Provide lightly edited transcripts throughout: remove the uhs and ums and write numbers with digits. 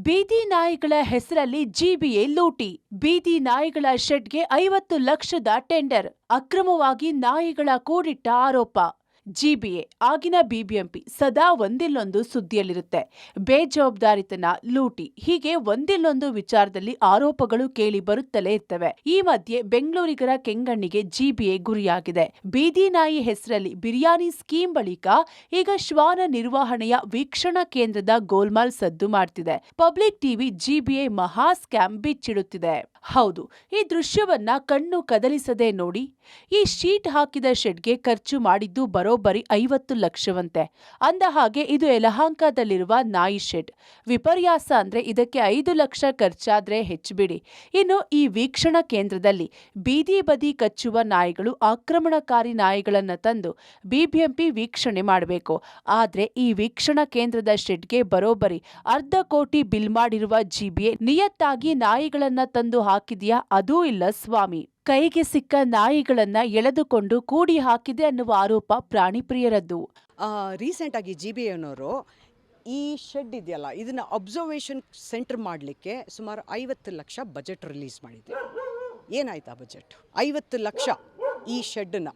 ಬೀದಿ ನಾಯಿಗಳ ಹೆಸರಲ್ಲಿ ಜಿಬಿಎ ಲೂಟಿ. ಬೀದಿ ನಾಯಿಗಳ ಶೆಡ್ಗೆ 50 ಲಕ್ಷದ ಟೆಂಡರ್. ಅಕ್ರಮವಾಗಿ ನಾಯಿಗಳ ಕೂಡಿಟ್ಟ ಆರೋಪ. ಜಿಬಿಎ ಆಗಿನ ಬಿಬಿಎಂಪಿ ಸದಾ ಒಂದಿಲ್ಲೊಂದು ಸುದ್ದಿಯಲ್ಲಿರುತ್ತೆ. ಬೇಜವಾಬ್ದಾರಿತನ, ಲೂಟಿ, ಹೀಗೆ ಒಂದಿಲ್ಲೊಂದು ವಿಚಾರದಲ್ಲಿ ಆರೋಪಗಳು ಕೇಳಿ ಬರುತ್ತಲೇ ಇರ್ತವೆ. ಈ ಮಧ್ಯೆ ಬೆಂಗಳೂರಿಗರ ಕೆಂಗಣ್ಣಿಗೆ ಜಿಬಿಎ ಗುರಿಯಾಗಿದೆ. ಬೀದಿ ನಾಯಿ ಹೆಸರಲ್ಲಿ ಬಿರಿಯಾನಿ ಸ್ಕೀಮ್ ಬಳಿಕ ಈಗ ಶ್ವಾನ ನಿರ್ವಹಣೆಯ ವೀಕ್ಷಣಾ ಕೇಂದ್ರದ ಗೋಲ್ಮಾಲ್ ಸದ್ದು ಮಾಡ್ತಿದೆ. ಪಬ್ಲಿಕ್ ಟಿವಿ ಜಿಬಿಎ ಮಹಾ ಸ್ಕ್ಯಾಮ್ ಬಿಚ್ಚಿಡುತ್ತಿದೆ. ಹೌದು, ಈ ದೃಶ್ಯವನ್ನ ಕಣ್ಣು ಕದಲಿಸದೆ ನೋಡಿ. ಈ ಶೀಟ್ ಹಾಕಿದ ಶೆಡ್ಗೆ ಖರ್ಚು ಮಾಡಿದ್ದು ಬರೋಬ್ಬರಿ 50 ಲಕ್ಷವಂತೆ. ಅಂದ ಹಾಗೆ ಇದು ಯಲಹಂಕದಲ್ಲಿರುವ ನಾಯಿ ಶೆಡ್. ವಿಪರ್ಯಾಸ ಅಂದ್ರೆ ಇದಕ್ಕೆ 5 ಲಕ್ಷ ಖರ್ಚಾದ್ರೆ ಹೆಚ್ಚುಬಿಡಿ. ಇನ್ನು ಈ ವೀಕ್ಷಣಾ ಕೇಂದ್ರದಲ್ಲಿ ಬೀದಿ ಬದಿ ಕಚ್ಚುವ ನಾಯಿಗಳು, ಆಕ್ರಮಣಕಾರಿ ನಾಯಿಗಳನ್ನ ತಂದು ಬಿಬಿಎಂಪಿ ವೀಕ್ಷಣೆ ಮಾಡಬೇಕು. ಆದ್ರೆ ಈ ವೀಕ್ಷಣಾ ಕೇಂದ್ರದ ಶೆಡ್ಗೆ ಬರೋಬ್ಬರಿ 1/2 ಕೋಟಿ ಬಿಲ್ ಮಾಡಿರುವ ಜಿಬಿಎ ನಿಯತ್ತಾಗಿ ನಾಯಿಗಳನ್ನ ತಂದು ಹಾಕಿದ್ಯಾ? ಅದೂ ಇಲ್ಲ ಸ್ವಾಮಿ. ಕೈಗೆ ಸಿಕ್ಕ ನಾಯಿಗಳನ್ನ ಎಳೆದುಕೊಂಡು ಕೂಡಿ ಹಾಕಿದೆ ಅನ್ನುವ ಆರೋಪ ಪ್ರಾಣಿಪ್ರಿಯರದ್ದು. ರೀಸೆಂಟ್ ಆಗಿ ಜಿಬಿಎನವರು ಈ ಶೆಡ್ ಇದೆಯಲ್ಲ, ಇದನ್ನ ಅಬ್ಸರ್ವೇಷನ್ ಸೆಂಟರ್ ಮಾಡಲಿಕ್ಕೆ ಸುಮಾರು 50 ಲಕ್ಷ ಬಜೆಟ್ ರಿಲೀಸ್ ಮಾಡಿದೆ. ಏನಾಯ್ತು ಆ ಬಜೆಟ್? 50 ಲಕ್ಷ ಈ ಶೆಡ್ನ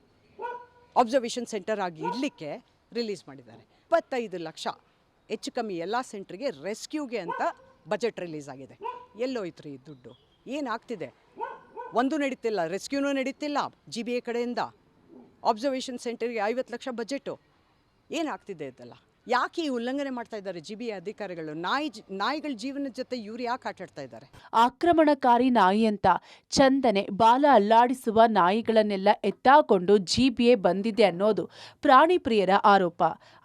ಅಬ್ಸರ್ವೇಷನ್ ಸೆಂಟರ್ ಆಗಿ ಇಡಲಿಕ್ಕೆ ರಿಲೀಸ್ ಮಾಡಿದ್ದಾರೆ. 25 ಲಕ್ಷ ಹೆಚ್ಚು ಕಮ್ಮಿ ಎಲ್ಲ ಸೆಂಟ್ರಿಗೆ ರೆಸ್ಕ್ಯೂಗೆ ಅಂತ ಬಜೆಟ್ ರಿಲೀಸ್ ಆಗಿದೆ. ಎಲ್ಲೋಯ್ತು ರೀ ದುಡ್ಡು? ಏನಾಗ್ತಿದೆ? ಒಂದು ನಡೀತಿಲ್ಲ, ರೆಸ್ಕ್ಯೂನೂ ನಡೀತಿಲ್ಲ ಜಿಬಿಎ ಕಡೆಯಿಂದ. ಅಬ್ಸರ್ವೇಷನ್ ಸೆಂಟರ್ಗೆ 50 ಲಕ್ಷ ಬಜೆಟು. ಏನಾಗ್ತಿದೆ ಇದೆಲ್ಲ? ಯಾಕೆ ಈ ಉಲ್ಲಂಘನೆ ಮಾಡ್ತಾ ಇದ್ದಾರೆ ಜಿಬಿಎ ಅಧಿಕಾರಿಗಳು? ನಾಯಿಗಳ ಜೀವನದ ಜೊತೆ ಇವ್ರು ಯಾಕೆ ಆಟಾಡ್ತಾ ಇದ್ದಾರೆ? ಆಕ್ರಮಣಕಾರಿ ನಾಯಿ ಅಂತ ಚಂದನೆ ಬಾಲ ಅಲ್ಲಾಡಿಸುವ ನಾಯಿಗಳನ್ನೆಲ್ಲ ಎತ್ತಾಕೊಂಡು ಜಿಬಿಎ ಬಂದಿದೆ ಅನ್ನೋದು ಪ್ರಾಣಿಪ್ರಿಯರ ಆರೋಪ.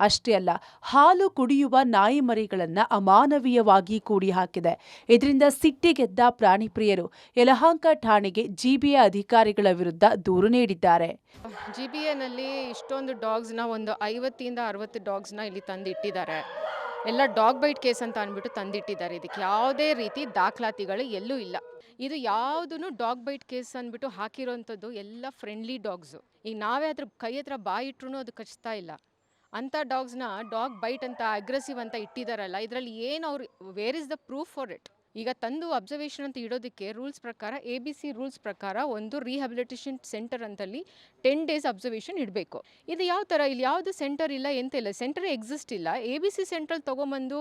ಅಷ್ಟೇ ಅಲ್ಲ, ಹಾಲು ಕುಡಿಯುವ ನಾಯಿ ಮರಿಗಳನ್ನ ಅಮಾನವೀಯವಾಗಿ ಕೂಡಿ ಹಾಕಿದೆ. ಇದರಿಂದ ಸಿಟ್ಟಿಗೆದ್ದ ಪ್ರಾಣಿಪ್ರಿಯರು ಯಲಹಂಕ ಠಾಣೆಗೆ ಜಿಬಿಎ ಅಧಿಕಾರಿಗಳ ವಿರುದ್ಧ ದೂರು ನೀಡಿದ್ದಾರೆ. ಜಿಬಿಎನಲ್ಲಿ ಇಷ್ಟೊಂದು ಡಾಗ್ಸ್ನ, ಒಂದು 50 ಇಂದ 60 ಡಾಗ್ಸ್ನ ಇಲ್ಲಿ ತಂದಿಟ್ಟಿದ್ದಾರೆ. ಎಲ್ಲ ಡಾಗ್ ಬೈಟ್ ಕೇಸ್ ಅಂತ ಅಂದ್ಬಿಟ್ಟು ತಂದಿಟ್ಟಿದ್ದಾರೆ. ಇದಕ್ಕೆ ಯಾವುದೇ ರೀತಿ ದಾಖಲಾತಿಗಳು ಎಲ್ಲೂ ಇಲ್ಲ. ಇದು ಯಾವುದೂ ಡಾಗ್ ಬೈಟ್ ಕೇಸ್ ಅಂದ್ಬಿಟ್ಟು ಹಾಕಿರೋಂಥದ್ದು ಎಲ್ಲ ಫ್ರೆಂಡ್ಲಿ ಡಾಗ್ಸು. ಈಗ ನಾವೇ ಅದ್ರ ಕೈ ಹತ್ರ ಬಾಯಿ ಇಟ್ರೂ ಅದು ಕಚ್ತಾ ಇಲ್ಲ. ಅಂಥ ಡಾಗ್ಸ್ನ ಡಾಗ್ ಬೈಟ್ ಅಂತ ಅಗ್ರೆಸಿವ್ ಅಂತ ಇಟ್ಟಿದ್ದಾರಲ್ಲ, ಇದರಲ್ಲಿ ಏನು ಅವ್ರು where is the proof for it? ಈಗ ತಂದು ಅಬ್ಸರ್ವೇಷನ್ ಅಂತ ಇಡೋದಕ್ಕೆ ರೂಲ್ಸ್ ಪ್ರಕಾರ, ABC ರೂಲ್ಸ್ ಪ್ರಕಾರ ಒಂದು ರಿಹ್ಯಾಬಿಲಿಟೇಷನ್ ಸೆಂಟರ್ ಅಂತಲ್ಲಿ 10 ಡೇಸ್ ಅಬ್ಸರ್ವೇಷನ್ ಇಡಬೇಕು. ಇದು ಯಾವ ಥರ? ಇಲ್ಲಿ ಯಾವುದು ಸೆಂಟರ್ ಇಲ್ಲ, ಎಂತ ಇಲ್ಲ, ಸೆಂಟರ್ ಎಕ್ಸಿಸ್ಟ್ ಇಲ್ಲ. ABC ಸೆಂಟ್ರಲ್ಲಿ ತೊಗೊಂಬಂದು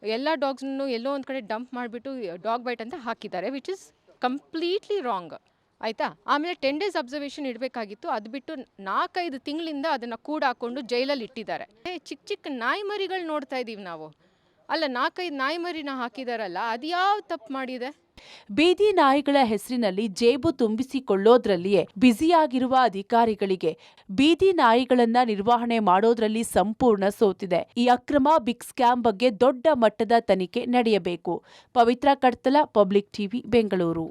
ಎಲ್ಲ ಡಾಗ್ಸ್ನು ಎಲ್ಲೋ ಒಂದು ಕಡೆ ಡಂಪ್ ಮಾಡಿಬಿಟ್ಟು ಡಾಗ್ ಬೈಟ್ ಅಂತ ಹಾಕಿದ್ದಾರೆ, ವಿಚ್ ಇಸ್ ಕಂಪ್ಲೀಟ್ಲಿ ರಾಂಗ್. ಆಯಿತಾ? ಆಮೇಲೆ 10 ಡೇಸ್ ಅಬ್ಸರ್ವೇಷನ್ ಇಡಬೇಕಾಗಿತ್ತು. ಅದು ಬಿಟ್ಟು 4-5 ತಿಂಗಳಿಂದ ಅದನ್ನು ಕೂಡ ಹಾಕ್ಕೊಂಡು ಜೈಲಲ್ಲಿ ಇಟ್ಟಿದ್ದಾರೆ. ಚಿಕ್ಕ ಚಿಕ್ಕ ನಾಯಿ ಮರಿಗಳು ನೋಡ್ತಾ ಇದ್ದೀವಿ ನಾವು. ಅಲ್ಲ, 4-5 ನಾಯಿ ಮರಿನ ಹಾಕಿದಾರಲ್ಲ, ಅದು ಯಾವ ತಪ್ಪು ಮಾಡಿದೆ? ಬೀದಿ ನಾಯಿಗಳ ಹೆಸರಿನಲ್ಲಿ ಜೇಬು ತುಂಬಿಸಿಕೊಳ್ಳೋದ್ರಲ್ಲಿಯೇ ಬ್ಯುಸಿಯಾಗಿರುವ ಅಧಿಕಾರಿಗಳಿಗೆ ಬೀದಿ ನಾಯಿಗಳನ್ನ ನಿರ್ವಹಣೆ ಮಾಡೋದ್ರಲ್ಲಿ ಸಂಪೂರ್ಣ ಸೋತಿದೆ. ಈ ಅಕ್ರಮ ಬಿಗ್ ಸ್ಕ್ಯಾಮ್ ಬಗ್ಗೆ ದೊಡ್ಡ ಮಟ್ಟದ ತನಿಖೆ ನಡೆಯಬೇಕು. ಪವಿತ್ರ ಕಡ್ತಲ, ಪಬ್ಲಿಕ್ ಟಿವಿ, ಬೆಂಗಳೂರು.